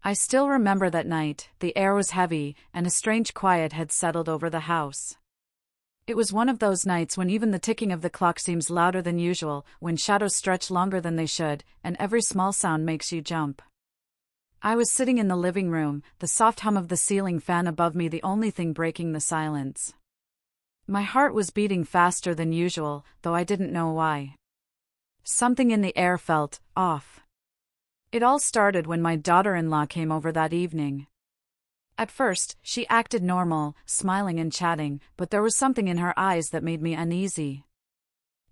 I still remember that night. The air was heavy, and a strange quiet had settled over the house. It was one of those nights when even the ticking of the clock seems louder than usual, when shadows stretch longer than they should, and every small sound makes you jump. I was sitting in the living room, the soft hum of the ceiling fan above me the only thing breaking the silence. My heart was beating faster than usual, though I didn't know why. Something in the air felt off. It all started when my daughter-in-law came over that evening. At first, she acted normal, smiling and chatting, but there was something in her eyes that made me uneasy.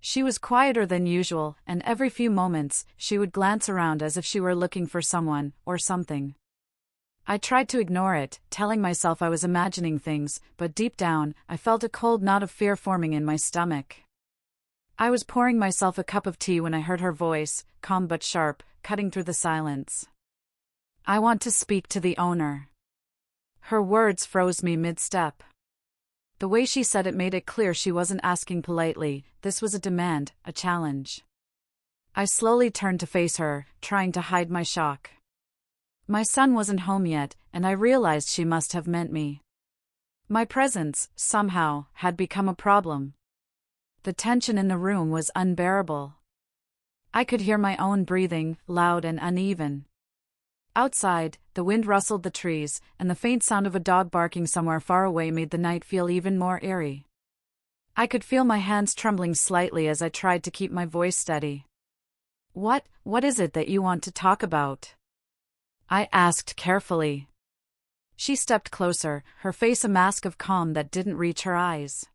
She was quieter than usual, and every few moments, she would glance around as if she were looking for someone, or something. I tried to ignore it, telling myself I was imagining things, but deep down, I felt a cold knot of fear forming in my stomach. I was pouring myself a cup of tea when I heard her voice, calm but sharp, cutting through the silence. "I want to speak to the owner." Her words froze me mid-step. The way she said it made it clear she wasn't asking politely. This was a demand, a challenge. I slowly turned to face her, trying to hide my shock. My son wasn't home yet, and I realized she must have meant me. My presence, somehow, had become a problem. The tension in the room was unbearable. I could hear my own breathing, loud and uneven. Outside, the wind rustled the trees, and the faint sound of a dog barking somewhere far away made the night feel even more eerie. I could feel my hands trembling slightly as I tried to keep my voice steady. What is it that you want to talk about?" I asked carefully. She stepped closer, her face a mask of calm that didn't reach her eyes.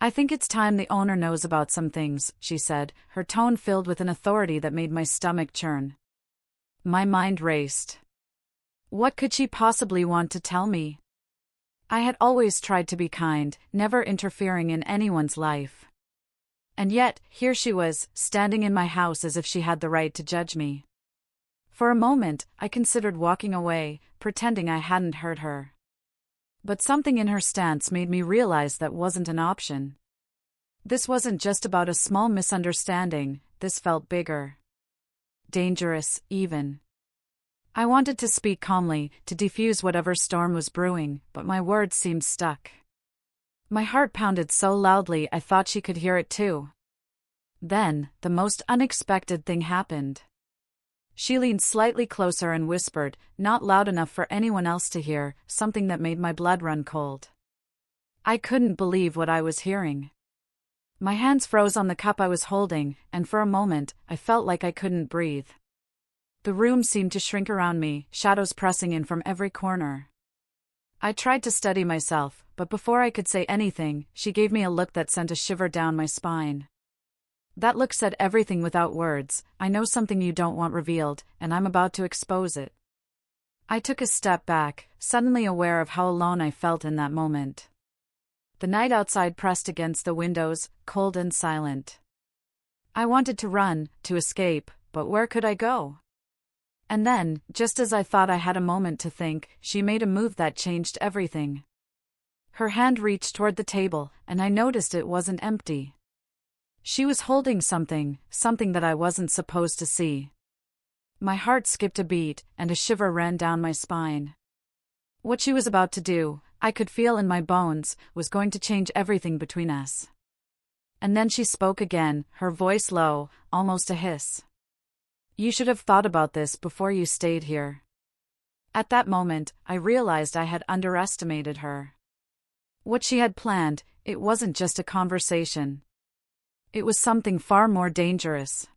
"I think it's time the owner knows about some things," she said, her tone filled with an authority that made my stomach churn. My mind raced. What could she possibly want to tell me? I had always tried to be kind, never interfering in anyone's life. And yet, here she was, standing in my house as if she had the right to judge me. For a moment, I considered walking away, pretending I hadn't heard her. But something in her stance made me realize that wasn't an option. This wasn't just about a small misunderstanding, this felt bigger. Dangerous, even. I wanted to speak calmly, to defuse whatever storm was brewing, but my words seemed stuck. My heart pounded so loudly I thought she could hear it too. Then, the most unexpected thing happened. She leaned slightly closer and whispered, not loud enough for anyone else to hear, something that made my blood run cold. I couldn't believe what I was hearing. My hands froze on the cup I was holding, and for a moment, I felt like I couldn't breathe. The room seemed to shrink around me, shadows pressing in from every corner. I tried to steady myself, but before I could say anything, she gave me a look that sent a shiver down my spine. That look said everything without words. "I know something you don't want revealed, and I'm about to expose it." I took a step back, suddenly aware of how alone I felt in that moment. The night outside pressed against the windows, cold and silent. I wanted to run, to escape, but where could I go? And then, just as I thought I had a moment to think, she made a move that changed everything. Her hand reached toward the table, and I noticed it wasn't empty. She was holding something that I wasn't supposed to see. My heart skipped a beat, and a shiver ran down my spine. What she was about to do, I could feel in my bones, was going to change everything between us. And then she spoke again, her voice low, almost a hiss. "You should have thought about this before you stayed here." At that moment, I realized I had underestimated her. What she had planned, it wasn't just a conversation. It was something far more dangerous.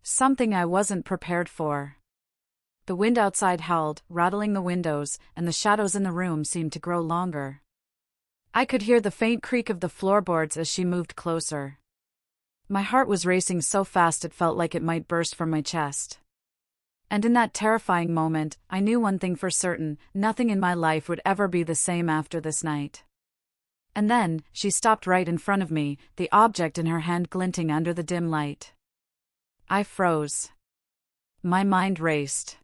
Something I wasn't prepared for. The wind outside howled, rattling the windows, and the shadows in the room seemed to grow longer. I could hear the faint creak of the floorboards as she moved closer. My heart was racing so fast it felt like it might burst from my chest. And in that terrifying moment, I knew one thing for certain: nothing in my life would ever be the same after this night. And then, she stopped right in front of me, the object in her hand glinting under the dim light. I froze. My mind raced.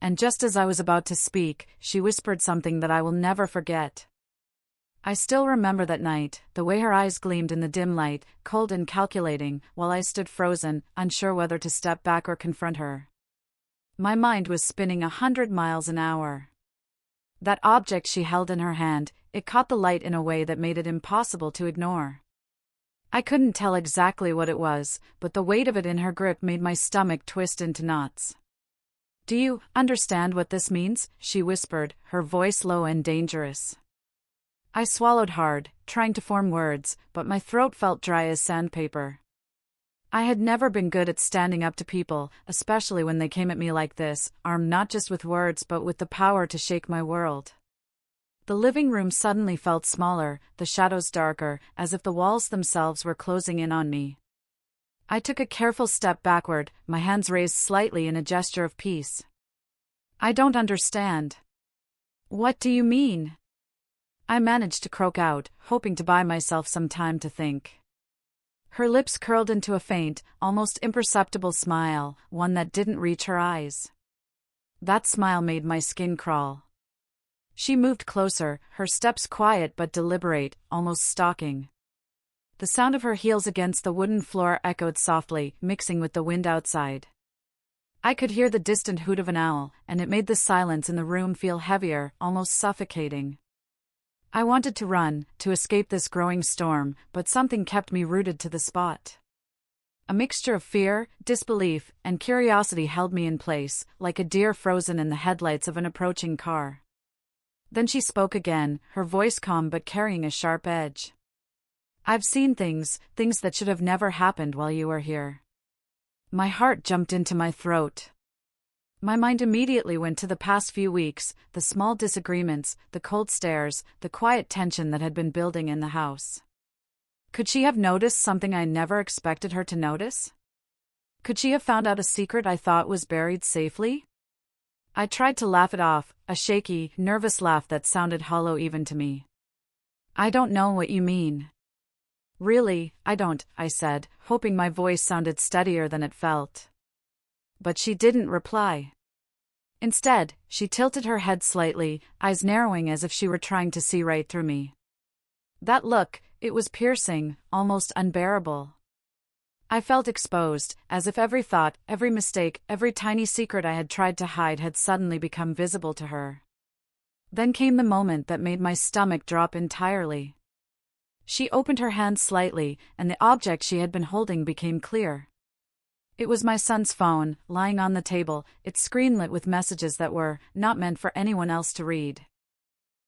And just as I was about to speak, she whispered something that I will never forget. I still remember that night, the way her eyes gleamed in the dim light, cold and calculating, while I stood frozen, unsure whether to step back or confront her. My mind was spinning 100 miles an hour. That object she held in her hand, it caught the light in a way that made it impossible to ignore. I couldn't tell exactly what it was, but the weight of it in her grip made my stomach twist into knots. "Do you understand what this means?" she whispered, her voice low and dangerous. I swallowed hard, trying to form words, but my throat felt dry as sandpaper. I had never been good at standing up to people, especially when they came at me like this, armed not just with words but with the power to shake my world. The living room suddenly felt smaller, the shadows darker, as if the walls themselves were closing in on me. I took a careful step backward, my hands raised slightly in a gesture of peace. "I don't understand." "What do you mean?" I managed to croak out, hoping to buy myself some time to think. Her lips curled into a faint, almost imperceptible smile, one that didn't reach her eyes. That smile made my skin crawl. She moved closer, her steps quiet but deliberate, almost stalking. The sound of her heels against the wooden floor echoed softly, mixing with the wind outside. I could hear the distant hoot of an owl, and it made the silence in the room feel heavier, almost suffocating. I wanted to run, to escape this growing storm, but something kept me rooted to the spot. A mixture of fear, disbelief, and curiosity held me in place, like a deer frozen in the headlights of an approaching car. Then she spoke again, her voice calm but carrying a sharp edge. "I've seen things that should have never happened while you were here." My heart jumped into my throat. My mind immediately went to the past few weeks, the small disagreements, the cold stares, the quiet tension that had been building in the house. Could she have noticed something I never expected her to notice? Could she have found out a secret I thought was buried safely? I tried to laugh it off, a shaky, nervous laugh that sounded hollow even to me. "I don't know what you mean." "Really, I don't," I said, hoping my voice sounded steadier than it felt. But she didn't reply. Instead, she tilted her head slightly, eyes narrowing as if she were trying to see right through me. That look, it was piercing, almost unbearable. I felt exposed, as if every thought, every mistake, every tiny secret I had tried to hide had suddenly become visible to her. Then came the moment that made my stomach drop entirely. She opened her hand slightly, and the object she had been holding became clear. It was my son's phone, lying on the table, its screen lit with messages that were not meant for anyone else to read.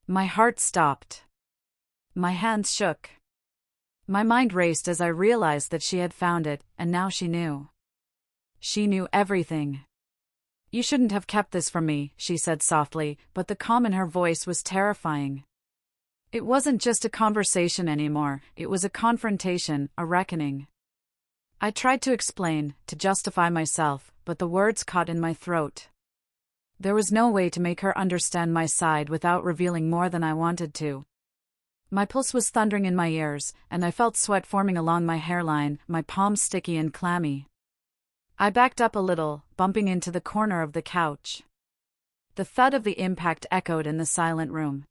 My heart stopped. My hands shook. My mind raced as I realized that she had found it, and now she knew. She knew everything. "You shouldn't have kept this from me," she said softly, but the calm in her voice was terrifying. It wasn't just a conversation anymore, it was a confrontation, a reckoning. I tried to explain, to justify myself, but the words caught in my throat. There was no way to make her understand my side without revealing more than I wanted to. My pulse was thundering in my ears, and I felt sweat forming along my hairline, my palms sticky and clammy. I backed up a little, bumping into the corner of the couch. The thud of the impact echoed in the silent room.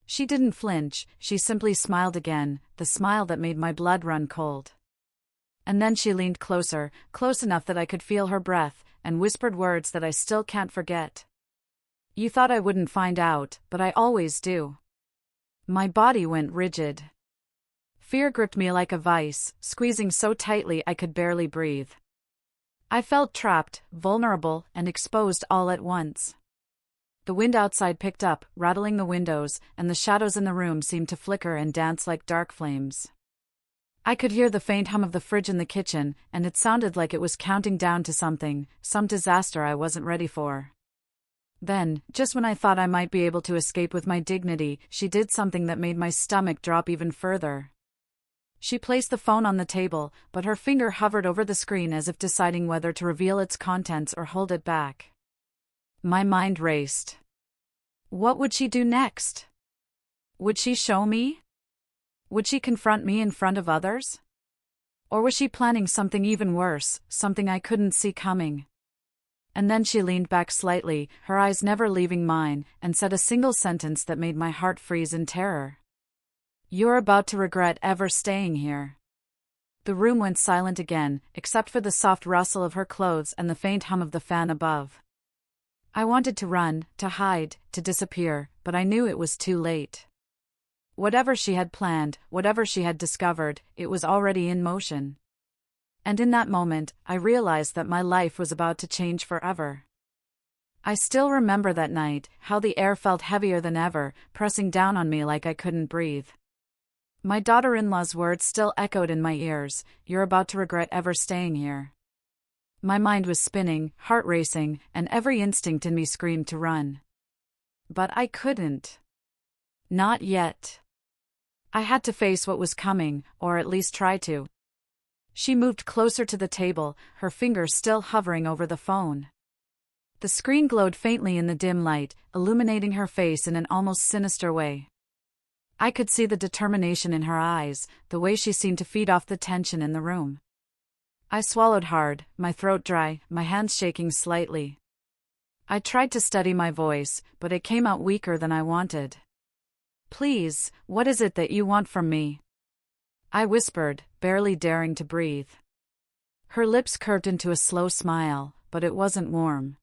She didn't flinch, she simply smiled again, the smile that made my blood run cold. And then she leaned closer, close enough that I could feel her breath, and whispered words that I still can't forget. "You thought I wouldn't find out, but I always do." My body went rigid. Fear gripped me like a vice, squeezing so tightly I could barely breathe. I felt trapped, vulnerable, and exposed all at once. The wind outside picked up, rattling the windows, and the shadows in the room seemed to flicker and dance like dark flames. I could hear the faint hum of the fridge in the kitchen, and it sounded like it was counting down to something, some disaster I wasn't ready for. Then, just when I thought I might be able to escape with my dignity, she did something that made my stomach drop even further. She placed the phone on the table, but her finger hovered over the screen as if deciding whether to reveal its contents or hold it back. My mind raced. What would she do next? Would she show me? Would she confront me in front of others? Or was she planning something even worse, something I couldn't see coming? And then she leaned back slightly, her eyes never leaving mine, and said a single sentence that made my heart freeze in terror. "You're about to regret ever staying here." The room went silent again, except for the soft rustle of her clothes and the faint hum of the fan above. I wanted to run, to hide, to disappear, but I knew it was too late. Whatever she had planned, whatever she had discovered, it was already in motion. And in that moment, I realized that my life was about to change forever. I still remember that night, how the air felt heavier than ever, pressing down on me like I couldn't breathe. My daughter-in-law's words still echoed in my ears, "You're about to regret ever staying here." My mind was spinning, heart racing, and every instinct in me screamed to run. But I couldn't. Not yet. I had to face what was coming, or at least try to. She moved closer to the table, her fingers still hovering over the phone. The screen glowed faintly in the dim light, illuminating her face in an almost sinister way. I could see the determination in her eyes, the way she seemed to feed off the tension in the room. I swallowed hard, my throat dry, my hands shaking slightly. I tried to steady my voice, but it came out weaker than I wanted. "Please, what is it that you want from me?" I whispered, barely daring to breathe. Her lips curved into a slow smile, but it wasn't warm.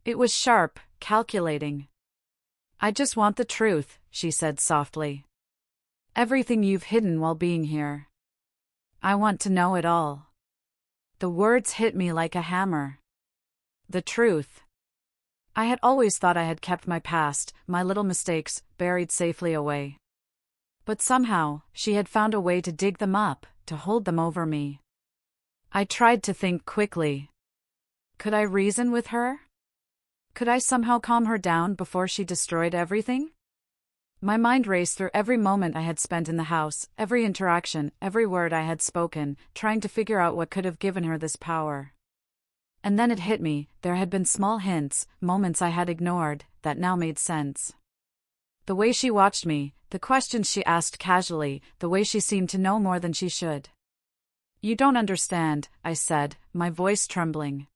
It was sharp, calculating. "I just want the truth," she said softly. "Everything you've hidden while being here. I want to know it all." The words hit me like a hammer. The truth. I had always thought I had kept my past, my little mistakes, buried safely away. But somehow, she had found a way to dig them up, to hold them over me. I tried to think quickly. Could I reason with her? Could I somehow calm her down before she destroyed everything? My mind raced through every moment I had spent in the house, every interaction, every word I had spoken, trying to figure out what could have given her this power. And then it hit me, there had been small hints, moments I had ignored, that now made sense. The way she watched me, the questions she asked casually, the way she seemed to know more than she should. "You don't understand," I said, my voice trembling.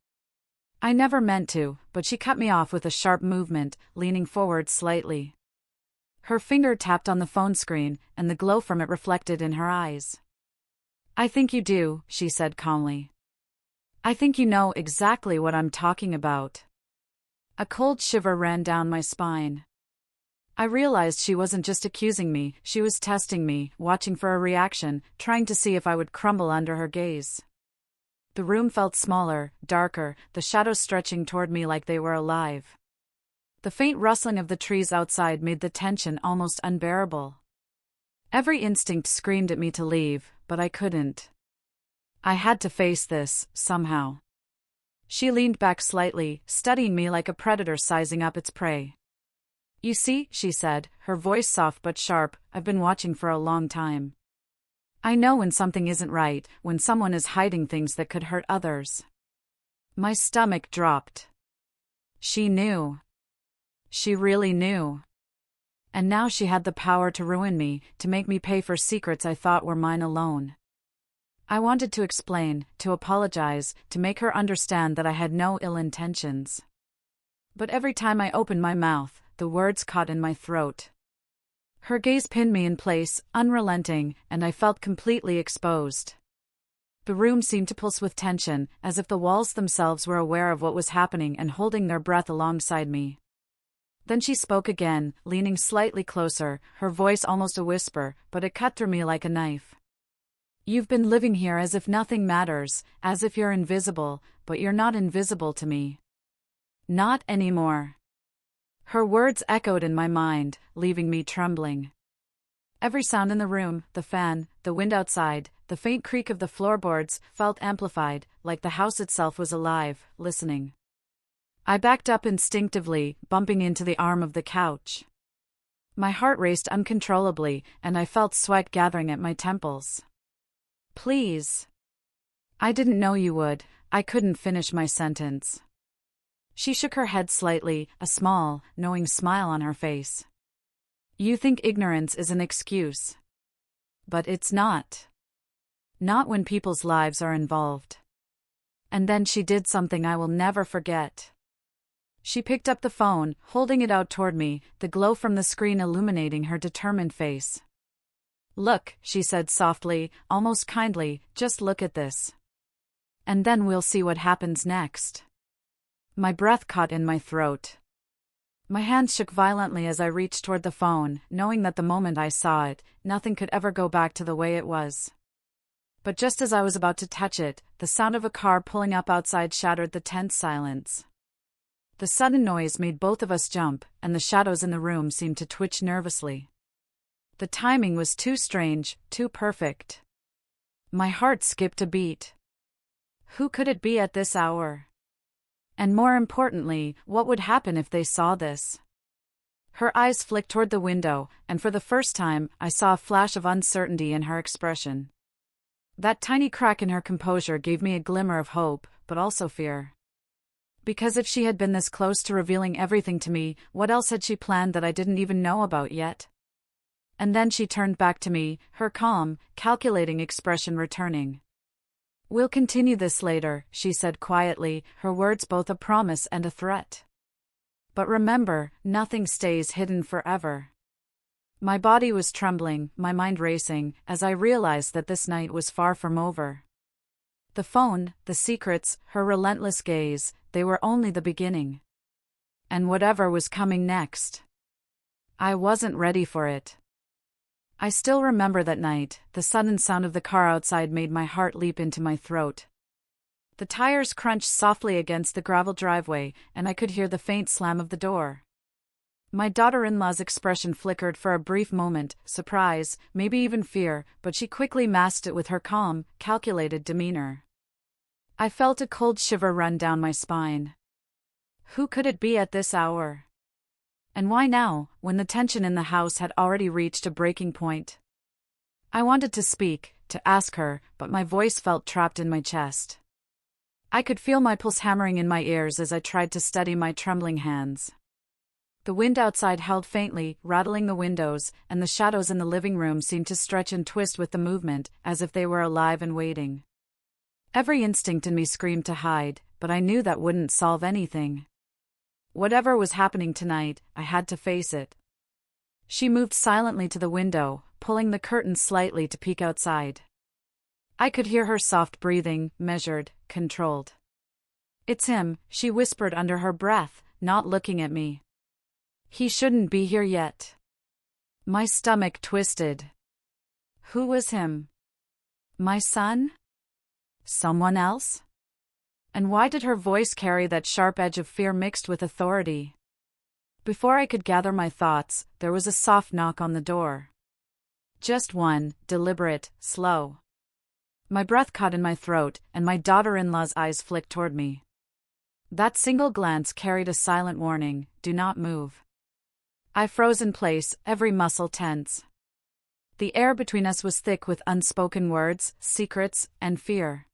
I never meant to, but she cut me off with a sharp movement, leaning forward slightly. Her finger tapped on the phone screen, and the glow from it reflected in her eyes. "I think you do," she said calmly. "I think you know exactly what I'm talking about." A cold shiver ran down my spine. I realized she wasn't just accusing me, she was testing me, watching for a reaction, trying to see if I would crumble under her gaze. The room felt smaller, darker, the shadows stretching toward me like they were alive. The faint rustling of the trees outside made the tension almost unbearable. Every instinct screamed at me to leave, but I couldn't. I had to face this, somehow. She leaned back slightly, studying me like a predator sizing up its prey. "You see," she said, her voice soft but sharp, "I've been watching for a long time. I know when something isn't right, when someone is hiding things that could hurt others." My stomach dropped. She knew. She really knew. And now she had the power to ruin me, to make me pay for secrets I thought were mine alone. I wanted to explain, to apologize, to make her understand that I had no ill intentions. But every time I opened my mouth, the words caught in my throat. Her gaze pinned me in place, unrelenting, and I felt completely exposed. The room seemed to pulse with tension, as if the walls themselves were aware of what was happening and holding their breath alongside me. Then she spoke again, leaning slightly closer, her voice almost a whisper, but it cut through me like a knife. "You've been living here as if nothing matters, as if you're invisible, but you're not invisible to me. Not anymore." Her words echoed in my mind, leaving me trembling. Every sound in the room, the fan, the wind outside, the faint creak of the floorboards, felt amplified, like the house itself was alive, listening. I backed up instinctively, bumping into the arm of the couch. My heart raced uncontrollably, and I felt sweat gathering at my temples. "Please." "I didn't know you would," I couldn't finish my sentence. She shook her head slightly, a small, knowing smile on her face. "You think ignorance is an excuse. But it's not. Not when people's lives are involved." And then she did something I will never forget. She picked up the phone, holding it out toward me, the glow from the screen illuminating her determined face. "Look," she said softly, almost kindly, "just look at this. And then we'll see what happens next." My breath caught in my throat. My hands shook violently as I reached toward the phone, knowing that the moment I saw it, nothing could ever go back to the way it was. But just as I was about to touch it, the sound of a car pulling up outside shattered the tense silence. The sudden noise made both of us jump, and the shadows in the room seemed to twitch nervously. The timing was too strange, too perfect. My heart skipped a beat. Who could it be at this hour? And more importantly, what would happen if they saw this? Her eyes flicked toward the window, and for the first time, I saw a flash of uncertainty in her expression. That tiny crack in her composure gave me a glimmer of hope, but also fear. Because if she had been this close to revealing everything to me, what else had she planned that I didn't even know about yet? And then she turned back to me, her calm, calculating expression returning. "We'll continue this later," she said quietly, her words both a promise and a threat. "But remember, nothing stays hidden forever." My body was trembling, my mind racing, as I realized that this night was far from over. The phone, the secrets, her relentless gaze, they were only the beginning. And whatever was coming next, I wasn't ready for it. I still remember that night. The sudden sound of the car outside made my heart leap into my throat. The tires crunched softly against the gravel driveway, and I could hear the faint slam of the door. My daughter-in-law's expression flickered for a brief moment, surprise, maybe even fear, but she quickly masked it with her calm, calculated demeanor. I felt a cold shiver run down my spine. Who could it be at this hour? And why now, when the tension in the house had already reached a breaking point? I wanted to speak, to ask her, but my voice felt trapped in my chest. I could feel my pulse hammering in my ears as I tried to steady my trembling hands. The wind outside howled faintly, rattling the windows, and the shadows in the living room seemed to stretch and twist with the movement, as if they were alive and waiting. Every instinct in me screamed to hide, but I knew that wouldn't solve anything. Whatever was happening tonight, I had to face it. She moved silently to the window, pulling the curtains slightly to peek outside. I could hear her soft breathing, measured, controlled. "It's him," she whispered under her breath, not looking at me. "He shouldn't be here yet." My stomach twisted. Who was him? My son? Someone else? And why did her voice carry that sharp edge of fear mixed with authority? Before I could gather my thoughts, there was a soft knock on the door. Just one, deliberate, slow. My breath caught in my throat, and my daughter-in-law's eyes flicked toward me. That single glance carried a silent warning, "Do not move." I froze in place, every muscle tense. The air between us was thick with unspoken words, secrets, and fear.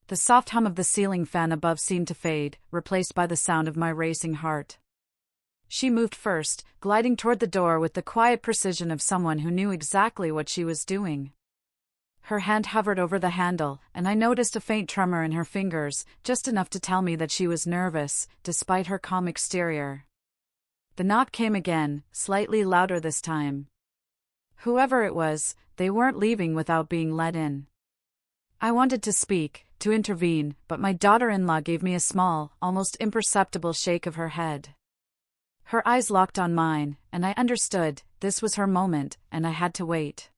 The soft hum of the ceiling fan above seemed to fade, replaced by the sound of my racing heart. She moved first, gliding toward the door with the quiet precision of someone who knew exactly what she was doing. Her hand hovered over the handle, and I noticed a faint tremor in her fingers, just enough to tell me that she was nervous, despite her calm exterior. The knock came again, slightly louder this time. Whoever it was, they weren't leaving without being let in. I wanted to speak, to intervene, but my daughter-in-law gave me a small, almost imperceptible shake of her head. Her eyes locked on mine, and I understood, this was her moment, and I had to wait.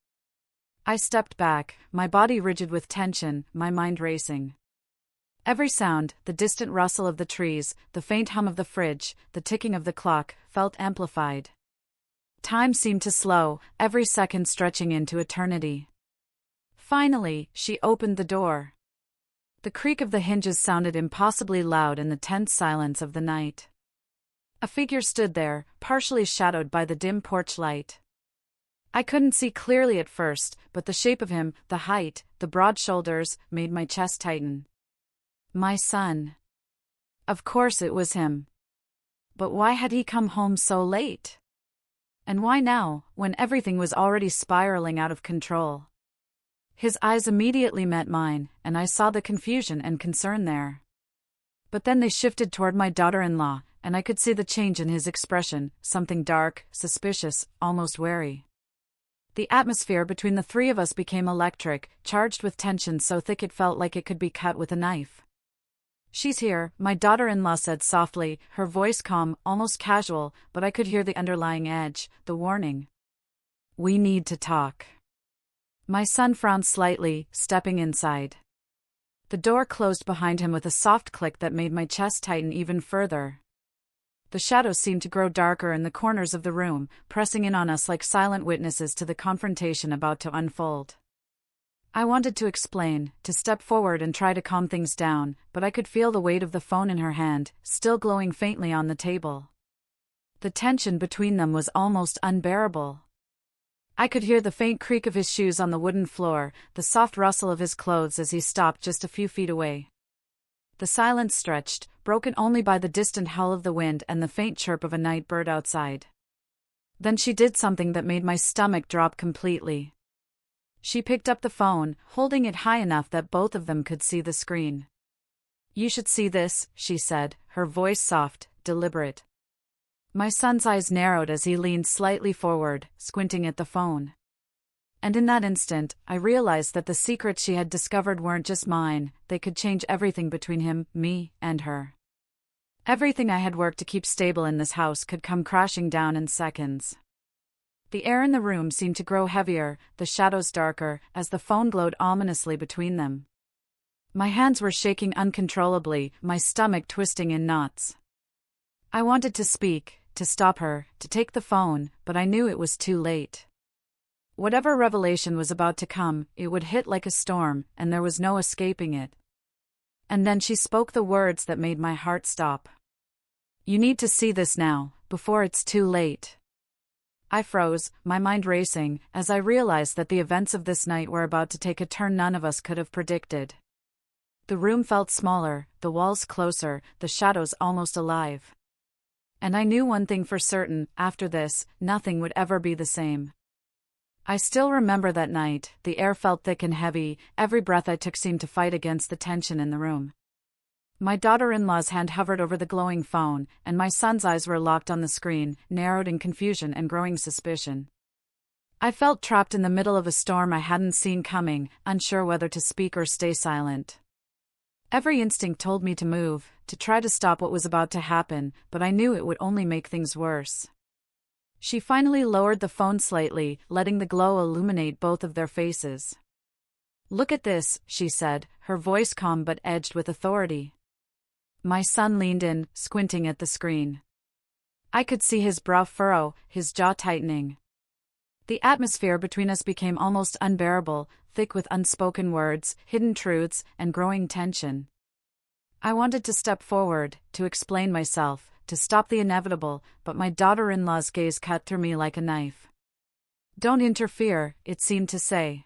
I stepped back, my body rigid with tension, my mind racing. Every sound, the distant rustle of the trees, the faint hum of the fridge, the ticking of the clock, felt amplified. Time seemed to slow, every second stretching into eternity. Finally, she opened the door. The creak of the hinges sounded impossibly loud in the tense silence of the night. A figure stood there, partially shadowed by the dim porch light. I couldn't see clearly at first, but the shape of him, the height, the broad shoulders, made my chest tighten. My son. Of course it was him. But why had he come home so late? And why now, when everything was already spiraling out of control? His eyes immediately met mine, and I saw the confusion and concern there. But then they shifted toward my daughter-in-law, and I could see the change in his expression, something dark, suspicious, almost wary. The atmosphere between the three of us became electric, charged with tension so thick it felt like it could be cut with a knife. "She's here," my daughter-in-law said softly, her voice calm, almost casual, but I could hear the underlying edge, the warning. "We need to talk." My son frowned slightly, stepping inside. The door closed behind him with a soft click that made my chest tighten even further. The shadows seemed to grow darker in the corners of the room, pressing in on us like silent witnesses to the confrontation about to unfold. I wanted to explain, to step forward and try to calm things down, but I could feel the weight of the phone in her hand, still glowing faintly on the table. The tension between them was almost unbearable. I could hear the faint creak of his shoes on the wooden floor, the soft rustle of his clothes as he stopped just a few feet away. The silence stretched, broken only by the distant howl of the wind and the faint chirp of a night bird outside. Then she did something that made my stomach drop completely. She picked up the phone, holding it high enough that both of them could see the screen. "You should see this," she said, her voice soft, deliberate. My son's eyes narrowed as he leaned slightly forward, squinting at the phone. And in that instant, I realized that the secrets she had discovered weren't just mine, they could change everything between him, me, and her. Everything I had worked to keep stable in this house could come crashing down in seconds. The air in the room seemed to grow heavier, the shadows darker, as the phone glowed ominously between them. My hands were shaking uncontrollably, my stomach twisting in knots. I wanted to speak, to stop her, to take the phone, but I knew it was too late. Whatever revelation was about to come, it would hit like a storm, and there was no escaping it. And then she spoke the words that made my heart stop. "You need to see this now, before it's too late." I froze, my mind racing, as I realized that the events of this night were about to take a turn none of us could have predicted. The room felt smaller, the walls closer, the shadows almost alive. And I knew one thing for certain, after this, nothing would ever be the same. I still remember that night, the air felt thick and heavy, every breath I took seemed to fight against the tension in the room. My daughter-in-law's hand hovered over the glowing phone, and my son's eyes were locked on the screen, narrowed in confusion and growing suspicion. I felt trapped in the middle of a storm I hadn't seen coming, unsure whether to speak or stay silent. Every instinct told me to move, to try to stop what was about to happen, but I knew it would only make things worse. She finally lowered the phone slightly, letting the glow illuminate both of their faces. "Look at this," she said, her voice calm but edged with authority. My son leaned in, squinting at the screen. I could see his brow furrow, his jaw tightening. The atmosphere between us became almost unbearable, thick with unspoken words, hidden truths, and growing tension. I wanted to step forward, to explain myself, to stop the inevitable, but my daughter-in-law's gaze cut through me like a knife. "Don't interfere," it seemed to say.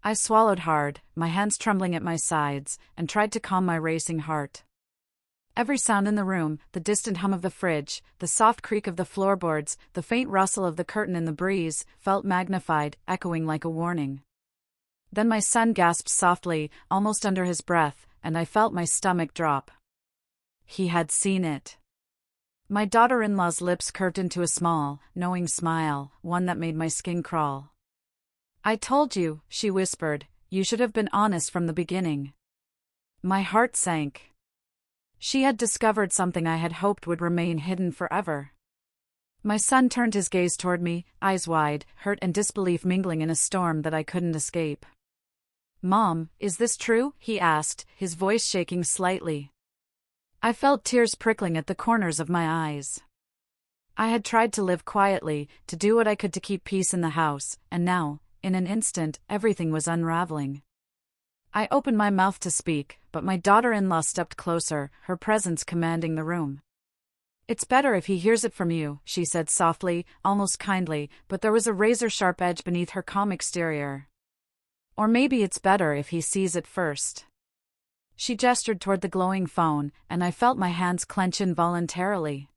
I swallowed hard, my hands trembling at my sides, and tried to calm my racing heart. Every sound in the room, the distant hum of the fridge, the soft creak of the floorboards, the faint rustle of the curtain in the breeze, felt magnified, echoing like a warning. Then my son gasped softly, almost under his breath, and I felt my stomach drop. He had seen it. My daughter-in-law's lips curved into a small, knowing smile, one that made my skin crawl. "I told you," she whispered, "you should have been honest from the beginning." My heart sank. She had discovered something I had hoped would remain hidden forever. My son turned his gaze toward me, eyes wide, hurt and disbelief mingling in a storm that I couldn't escape. "Mom, is this true?" he asked, his voice shaking slightly. I felt tears prickling at the corners of my eyes. I had tried to live quietly, to do what I could to keep peace in the house, and now, in an instant, everything was unraveling. I opened my mouth to speak, but my daughter-in-law stepped closer, her presence commanding the room. "It's better if he hears it from you," she said softly, almost kindly, but there was a razor-sharp edge beneath her calm exterior. "Or maybe it's better if he sees it first." She gestured toward the glowing phone, and I felt my hands clench involuntarily.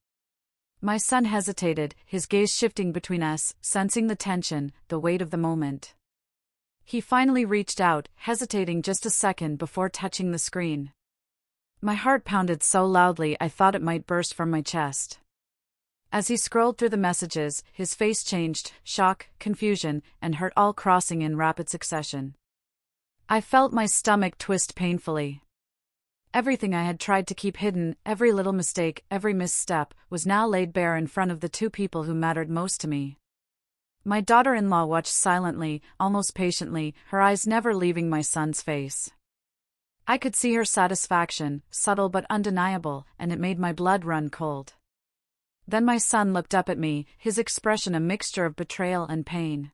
My son hesitated, his gaze shifting between us, sensing the tension, the weight of the moment. He finally reached out, hesitating just a second before touching the screen. My heart pounded so loudly I thought it might burst from my chest. As he scrolled through the messages, his face changed, shock, confusion, and hurt all crossing in rapid succession. I felt my stomach twist painfully. Everything I had tried to keep hidden, every little mistake, every misstep, was now laid bare in front of the two people who mattered most to me. My daughter-in-law watched silently, almost patiently, her eyes never leaving my son's face. I could see her satisfaction, subtle but undeniable, and it made my blood run cold. Then my son looked up at me, his expression a mixture of betrayal and pain.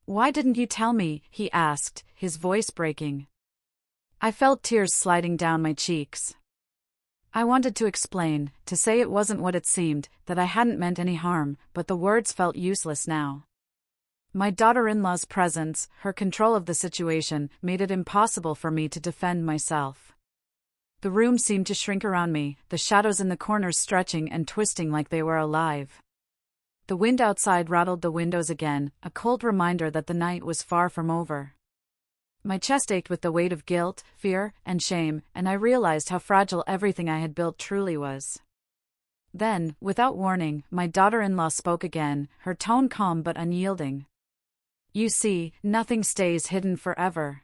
"Why didn't you tell me?" he asked, his voice breaking. I felt tears sliding down my cheeks. I wanted to explain, to say it wasn't what it seemed, that I hadn't meant any harm, but the words felt useless now. My daughter-in-law's presence, her control of the situation, made it impossible for me to defend myself. The room seemed to shrink around me, the shadows in the corners stretching and twisting like they were alive. The wind outside rattled the windows again, a cold reminder that the night was far from over. My chest ached with the weight of guilt, fear, and shame, and I realized how fragile everything I had built truly was. Then, without warning, my daughter-in-law spoke again, her tone calm but unyielding. "You see, nothing stays hidden forever.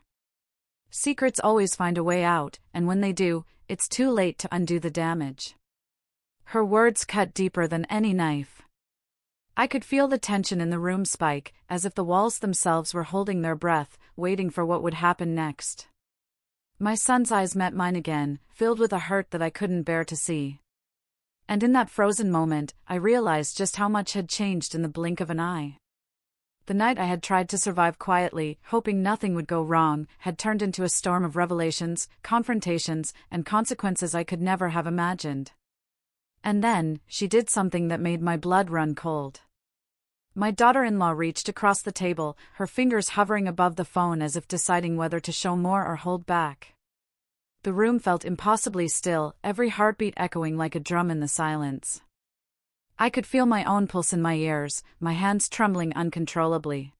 Secrets always find a way out, and when they do, it's too late to undo the damage." Her words cut deeper than any knife. I could feel the tension in the room spike, as if the walls themselves were holding their breath, waiting for what would happen next. My son's eyes met mine again, filled with a hurt that I couldn't bear to see. And in that frozen moment, I realized just how much had changed in the blink of an eye. The night I had tried to survive quietly, hoping nothing would go wrong, had turned into a storm of revelations, confrontations, and consequences I could never have imagined. And then, she did something that made my blood run cold. My daughter-in-law reached across the table, her fingers hovering above the phone as if deciding whether to show more or hold back. The room felt impossibly still, every heartbeat echoing like a drum in the silence. I could feel my own pulse in my ears, my hands trembling uncontrollably.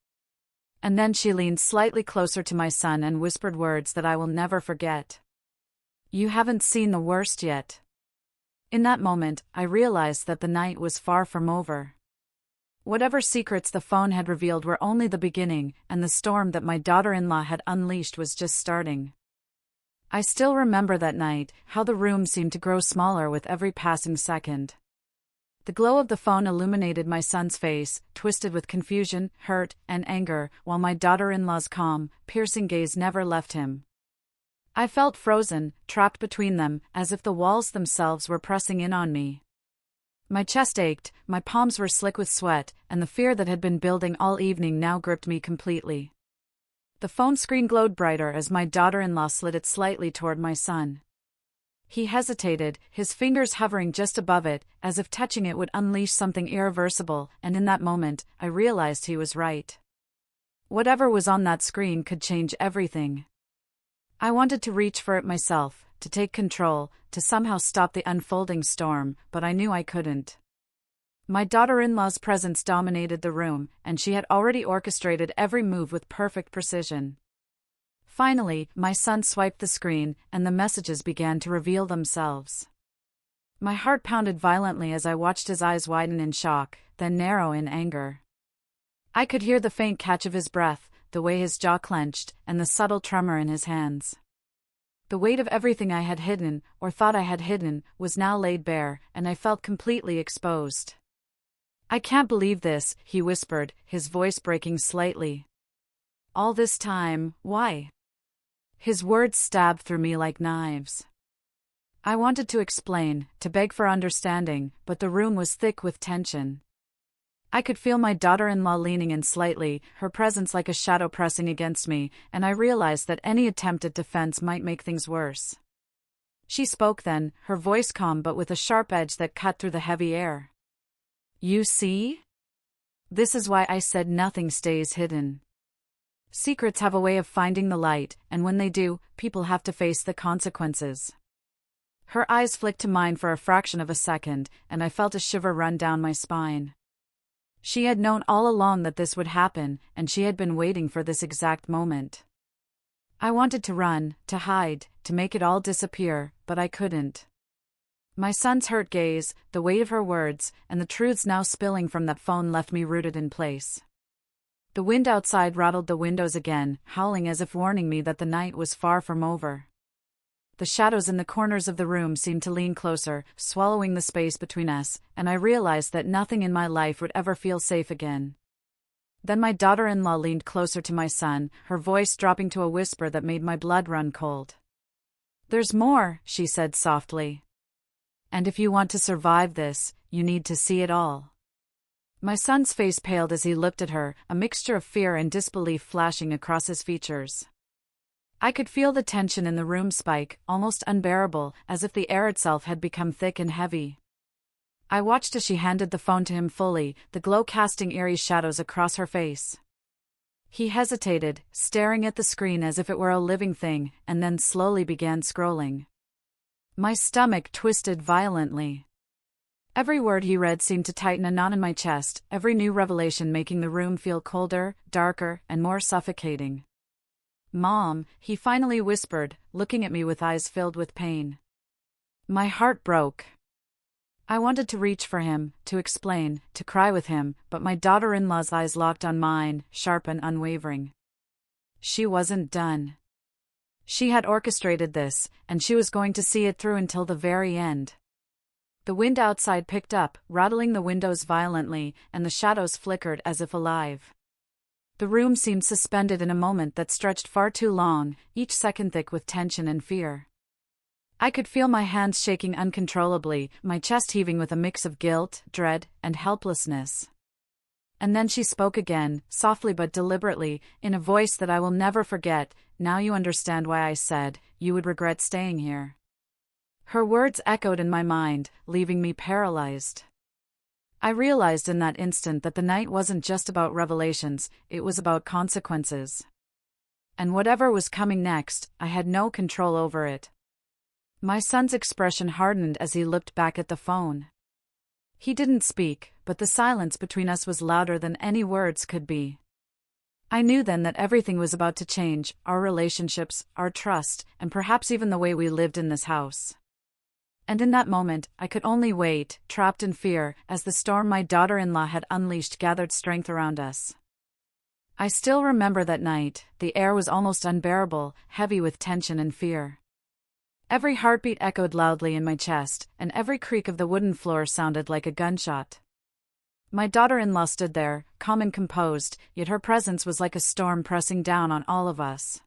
And then she leaned slightly closer to my son and whispered words that I will never forget. "You haven't seen the worst yet." In that moment, I realized that the night was far from over. Whatever secrets the phone had revealed were only the beginning, and the storm that my daughter-in-law had unleashed was just starting. I still remember that night, how the room seemed to grow smaller with every passing second. The glow of the phone illuminated my son's face, twisted with confusion, hurt, and anger, while my daughter-in-law's calm, piercing gaze never left him. I felt frozen, trapped between them, as if the walls themselves were pressing in on me. My chest ached, my palms were slick with sweat, and the fear that had been building all evening now gripped me completely. The phone screen glowed brighter as my daughter-in-law slid it slightly toward my son. He hesitated, his fingers hovering just above it, as if touching it would unleash something irreversible, and in that moment, I realized he was right. Whatever was on that screen could change everything. I wanted to reach for it myself, to take control, to somehow stop the unfolding storm, but I knew I couldn't. My daughter-in-law's presence dominated the room, and she had already orchestrated every move with perfect precision. Finally, my son swiped the screen, and the messages began to reveal themselves. My heart pounded violently as I watched his eyes widen in shock, then narrow in anger. I could hear the faint catch of his breath, the way his jaw clenched, and the subtle tremor in his hands. The weight of everything I had hidden, or thought I had hidden, was now laid bare, and I felt completely exposed. "I can't believe this," he whispered, his voice breaking slightly. "All this time, why?" His words stabbed through me like knives. I wanted to explain, to beg for understanding, but the room was thick with tension. I could feel my daughter-in-law leaning in slightly, her presence like a shadow pressing against me, and I realized that any attempt at defense might make things worse. She spoke then, her voice calm but with a sharp edge that cut through the heavy air. "You see? This is why I said nothing stays hidden. Secrets have a way of finding the light, and when they do, people have to face the consequences." Her eyes flicked to mine for a fraction of a second, and I felt a shiver run down my spine. She had known all along that this would happen, and she had been waiting for this exact moment. I wanted to run, to hide, to make it all disappear, but I couldn't. My son's hurt gaze, the weight of her words, and the truths now spilling from that phone left me rooted in place. The wind outside rattled the windows again, howling as if warning me that the night was far from over. The shadows in the corners of the room seemed to lean closer, swallowing the space between us, and I realized that nothing in my life would ever feel safe again. Then my daughter-in-law leaned closer to my son, her voice dropping to a whisper that made my blood run cold. "There's more," she said softly. "And if you want to survive this, you need to see it all." My son's face paled as he looked at her, a mixture of fear and disbelief flashing across his features. I could feel the tension in the room spike, almost unbearable, as if the air itself had become thick and heavy. I watched as she handed the phone to him fully, the glow casting eerie shadows across her face. He hesitated, staring at the screen as if it were a living thing, and then slowly began scrolling. My stomach twisted violently. Every word he read seemed to tighten a knot in my chest, every new revelation making the room feel colder, darker, and more suffocating. "Mom," he finally whispered, looking at me with eyes filled with pain. My heart broke. I wanted to reach for him, to explain, to cry with him, but my daughter-in-law's eyes locked on mine, sharp and unwavering. She wasn't done. She had orchestrated this, and she was going to see it through until the very end. The wind outside picked up, rattling the windows violently, and the shadows flickered as if alive. The room seemed suspended in a moment that stretched far too long, each second thick with tension and fear. I could feel my hands shaking uncontrollably, my chest heaving with a mix of guilt, dread, and helplessness. And then she spoke again, softly but deliberately, in a voice that I will never forget. "Now you understand why I said you would regret staying here." Her words echoed in my mind, leaving me paralyzed. I realized in that instant that the night wasn't just about revelations, it was about consequences. And whatever was coming next, I had no control over it. My son's expression hardened as he looked back at the phone. He didn't speak, but the silence between us was louder than any words could be. I knew then that everything was about to change, our relationships, our trust, and perhaps even the way we lived in this house. And in that moment, I could only wait, trapped in fear, as the storm my daughter-in-law had unleashed gathered strength around us. I still remember that night. The air was almost unbearable, heavy with tension and fear. Every heartbeat echoed loudly in my chest, and every creak of the wooden floor sounded like a gunshot. My daughter-in-law stood there, calm and composed, yet her presence was like a storm pressing down on all of us.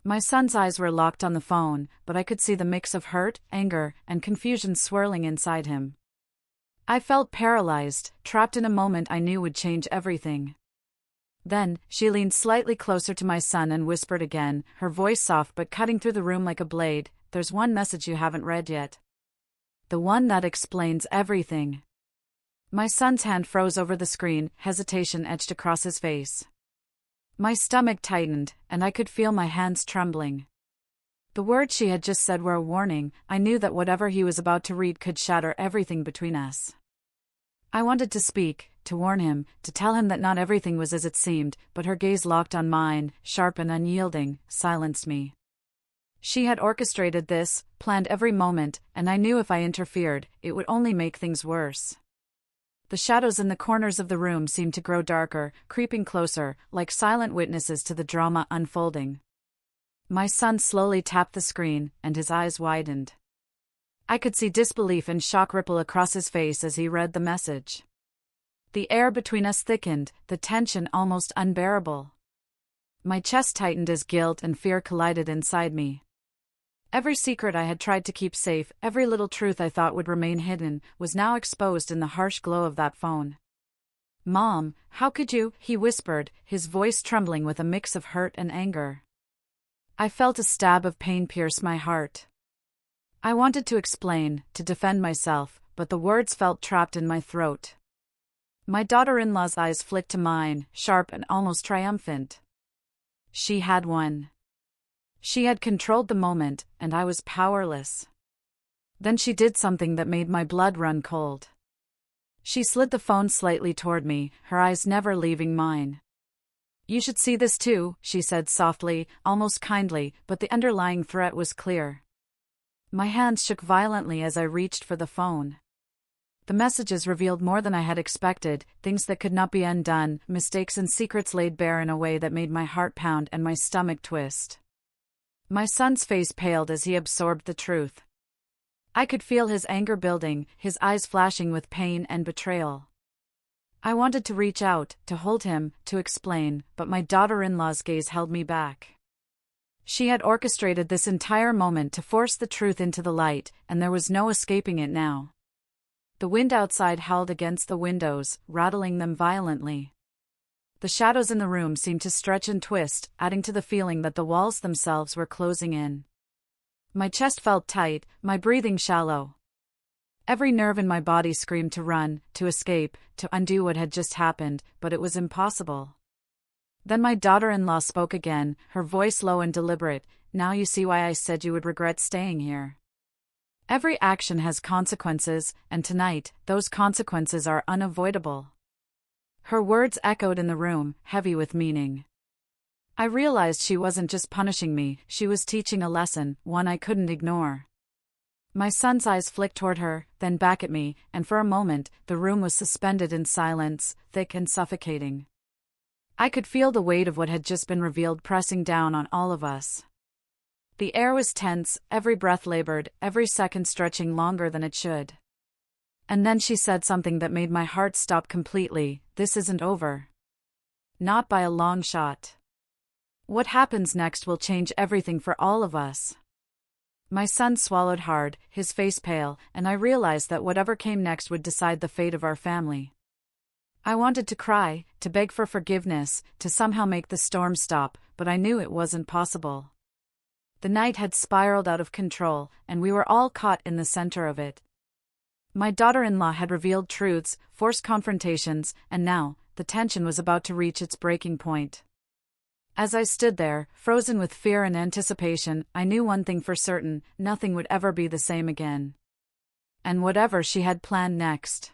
My son's eyes were locked on the phone, but I could see the mix of hurt, anger, and confusion swirling inside him. I felt paralyzed, trapped in a moment I knew would change everything. Then, she leaned slightly closer to my son and whispered again, her voice soft but cutting through the room like a blade, "There's one message you haven't read yet. The one that explains everything." My son's hand froze over the screen, hesitation etched across his face. My stomach tightened, and I could feel my hands trembling. The words she had just said were a warning. I knew that whatever he was about to read could shatter everything between us. I wanted to speak, to warn him, to tell him that not everything was as it seemed, but her gaze locked on mine, sharp and unyielding, silenced me. She had orchestrated this, planned every moment, and I knew if I interfered, it would only make things worse. The shadows in the corners of the room seemed to grow darker, creeping closer, like silent witnesses to the drama unfolding. My son slowly tapped the screen, and his eyes widened. I could see disbelief and shock ripple across his face as he read the message. The air between us thickened, the tension almost unbearable. My chest tightened as guilt and fear collided inside me. Every secret I had tried to keep safe, every little truth I thought would remain hidden, was now exposed in the harsh glow of that phone. "Mom, how could you?" he whispered, his voice trembling with a mix of hurt and anger. I felt a stab of pain pierce my heart. I wanted to explain, to defend myself, but the words felt trapped in my throat. My daughter-in-law's eyes flicked to mine, sharp and almost triumphant. She had won. She had controlled the moment, and I was powerless. Then she did something that made my blood run cold. She slid the phone slightly toward me, her eyes never leaving mine. "You should see this too," she said softly, almost kindly, but the underlying threat was clear. My hands shook violently as I reached for the phone. The messages revealed more than I had expected, things that could not be undone, mistakes and secrets laid bare in a way that made my heart pound and my stomach twist. My son's face paled as he absorbed the truth. I could feel his anger building, his eyes flashing with pain and betrayal. I wanted to reach out, to hold him, to explain, but my daughter-in-law's gaze held me back. She had orchestrated this entire moment to force the truth into the light, and there was no escaping it now. The wind outside howled against the windows, rattling them violently. The shadows in the room seemed to stretch and twist, adding to the feeling that the walls themselves were closing in. My chest felt tight, my breathing shallow. Every nerve in my body screamed to run, to escape, to undo what had just happened, but it was impossible. Then my daughter-in-law spoke again, her voice low and deliberate. "Now you see why I said you would regret staying here. Every action has consequences, and tonight, those consequences are unavoidable." Her words echoed in the room, heavy with meaning. I realized she wasn't just punishing me, she was teaching a lesson, one I couldn't ignore. My son's eyes flicked toward her, then back at me, and for a moment, the room was suspended in silence, thick and suffocating. I could feel the weight of what had just been revealed pressing down on all of us. The air was tense, every breath labored, every second stretching longer than it should. And then she said something that made my heart stop completely. "This isn't over. Not by a long shot. What happens next will change everything for all of us." My son swallowed hard, his face pale, and I realized that whatever came next would decide the fate of our family. I wanted to cry, to beg for forgiveness, to somehow make the storm stop, but I knew it wasn't possible. The night had spiraled out of control, and we were all caught in the center of it. My daughter-in-law had revealed truths, forced confrontations, and now, the tension was about to reach its breaking point. As I stood there, frozen with fear and anticipation, I knew one thing for certain: nothing would ever be the same again. And whatever she had planned next,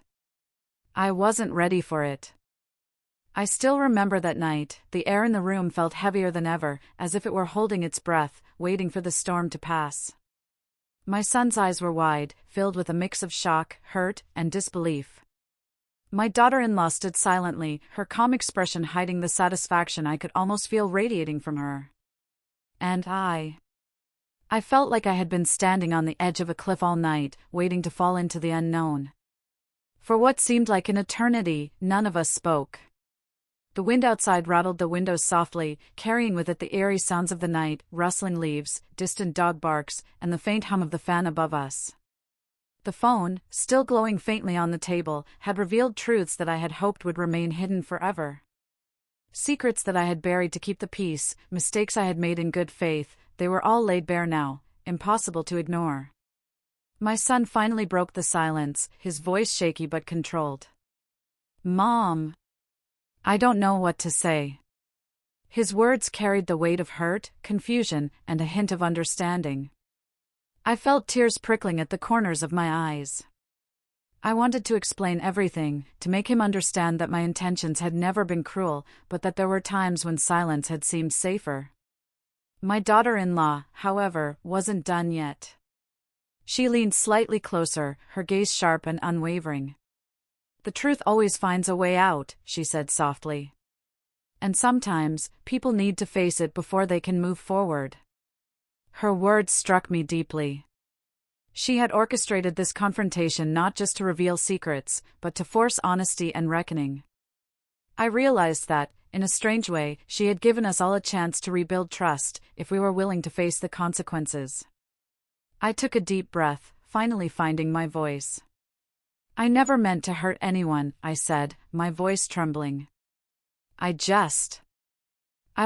I wasn't ready for it. I still remember that night. The air in the room felt heavier than ever, as if it were holding its breath, waiting for the storm to pass. My son's eyes were wide, filled with a mix of shock, hurt, and disbelief. My daughter-in-law stood silently, her calm expression hiding the satisfaction I could almost feel radiating from her. And I felt like I had been standing on the edge of a cliff all night, waiting to fall into the unknown. For what seemed like an eternity, none of us spoke. The wind outside rattled the windows softly, carrying with it the eerie sounds of the night, rustling leaves, distant dog barks, and the faint hum of the fan above us. The phone, still glowing faintly on the table, had revealed truths that I had hoped would remain hidden forever. Secrets that I had buried to keep the peace, mistakes I had made in good faith, they were all laid bare now, impossible to ignore. My son finally broke the silence, his voice shaky but controlled. "Mom, I don't know what to say." His words carried the weight of hurt, confusion, and a hint of understanding. I felt tears prickling at the corners of my eyes. I wanted to explain everything, to make him understand that my intentions had never been cruel, but that there were times when silence had seemed safer. My daughter-in-law, however, wasn't done yet. She leaned slightly closer, her gaze sharp and unwavering. "The truth always finds a way out," she said softly. "And sometimes, people need to face it before they can move forward." Her words struck me deeply. She had orchestrated this confrontation not just to reveal secrets, but to force honesty and reckoning. I realized that, in a strange way, she had given us all a chance to rebuild trust, if we were willing to face the consequences. I took a deep breath, finally finding my voice. "I never meant to hurt anyone," I said, my voice trembling. I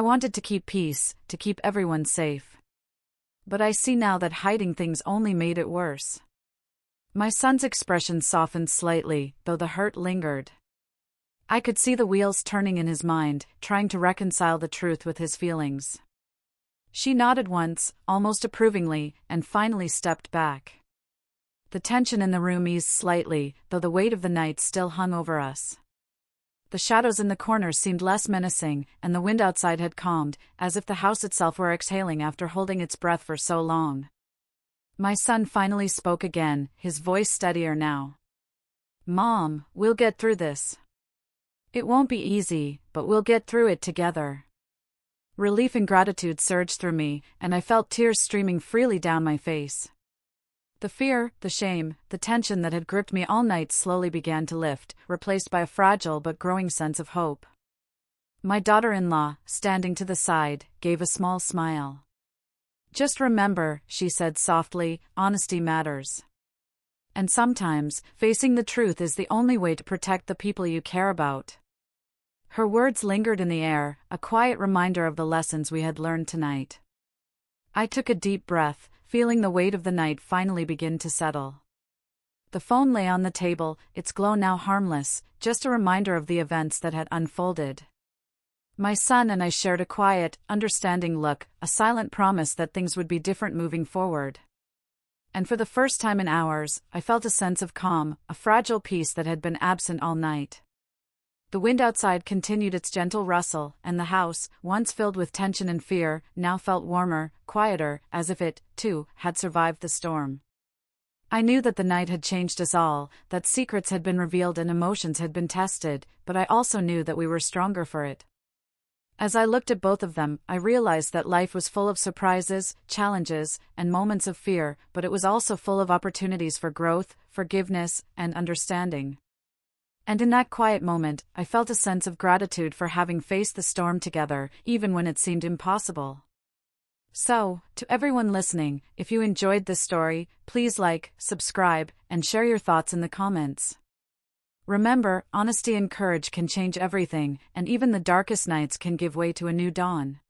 wanted to keep peace, to keep everyone safe. But I see now that hiding things only made it worse." My son's expression softened slightly, though the hurt lingered. I could see the wheels turning in his mind, trying to reconcile the truth with his feelings. She nodded once, almost approvingly, and finally stepped back. The tension in the room eased slightly, though the weight of the night still hung over us. The shadows in the corners seemed less menacing, and the wind outside had calmed, as if the house itself were exhaling after holding its breath for so long. My son finally spoke again, his voice steadier now. "Mom, we'll get through this. It won't be easy, but we'll get through it together." Relief and gratitude surged through me, and I felt tears streaming freely down my face. The fear, the shame, the tension that had gripped me all night slowly began to lift, replaced by a fragile but growing sense of hope. My daughter-in-law, standing to the side, gave a small smile. "Just remember," she said softly, "honesty matters. And sometimes, facing the truth is the only way to protect the people you care about." Her words lingered in the air, a quiet reminder of the lessons we had learned tonight. I took a deep breath, feeling the weight of the night finally begin to settle. The phone lay on the table, its glow now harmless, just a reminder of the events that had unfolded. My son and I shared a quiet, understanding look, a silent promise that things would be different moving forward. And for the first time in hours, I felt a sense of calm, a fragile peace that had been absent all night. The wind outside continued its gentle rustle, and the house, once filled with tension and fear, now felt warmer, quieter, as if it, too, had survived the storm. I knew that the night had changed us all, that secrets had been revealed and emotions had been tested, but I also knew that we were stronger for it. As I looked at both of them, I realized that life was full of surprises, challenges, and moments of fear, but it was also full of opportunities for growth, forgiveness, and understanding. And in that quiet moment, I felt a sense of gratitude for having faced the storm together, even when it seemed impossible. So, to everyone listening, if you enjoyed this story, please like, subscribe, and share your thoughts in the comments. Remember, honesty and courage can change everything, and even the darkest nights can give way to a new dawn.